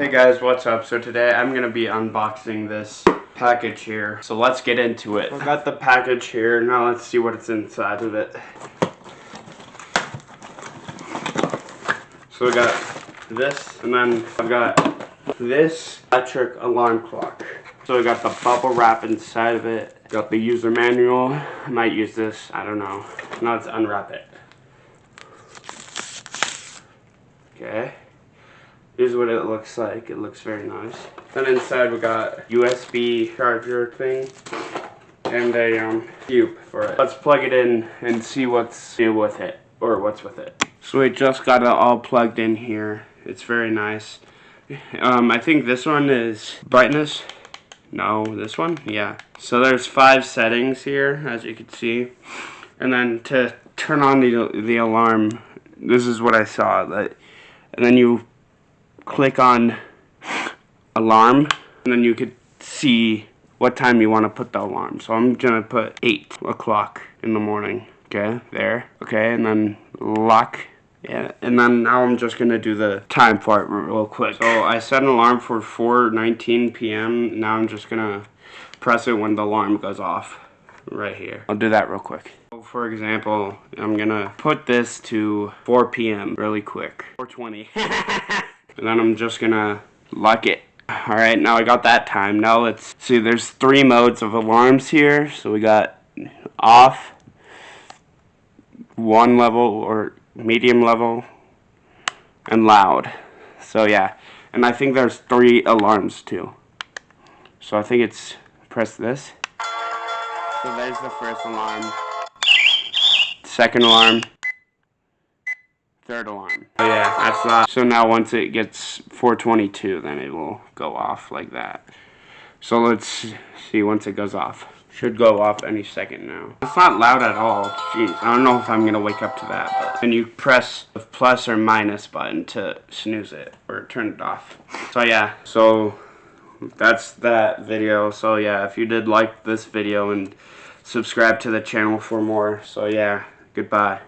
Hey guys, what's up? So today I'm going to be unboxing this package here. So let's get into it. I've got the package here. Now let's see what's inside of it. So we got this, and then I've got this electric alarm clock. So we got the bubble wrap inside of it. Got the user manual. I might use this, I don't know. Now let's unwrap it. Okay. Here's what it looks like. It looks very nice. Then inside we got USB charger thing and a cube for it. Let's plug it in and see what's new with it, or what's with it. So we just got it all plugged in here. It's very nice. I think this one is brightness. No, this one? Yeah. So there's 5 settings here, as you can see. And then to turn on the alarm, this is what I saw. And then you click on alarm, and then you could see what time you want to put the alarm. So I'm gonna put 8 o'clock in the morning. Okay, there. Okay, and then lock. Yeah, and then now I'm just gonna do the time part real quick. So I set an alarm for 4:19 p.m. Now I'm just gonna press it when the alarm goes off right here. I'll do that real quick. So for example, I'm gonna put this to 4 p.m. really quick. 4:20. And then I'm just gonna lock it. Alright, now I got that time. Now let's see, there's 3 modes of alarms here. So we got off, 1 level or medium level, and loud. So yeah, and I think there's 3 alarms too. So I think it's, press this. So there's the first alarm, second alarm, third alarm. Oh yeah, that's that. So now once it gets 4:22, then it will go off like that. So let's see once it goes off. Should go off any second now. It's not loud at all. Jeez, I don't know if I'm gonna wake up to that. But then you press the plus or minus button to snooze it or turn it off. So yeah, so that's that video. So yeah, if you did like this video, and subscribe to the channel for more. So yeah, goodbye.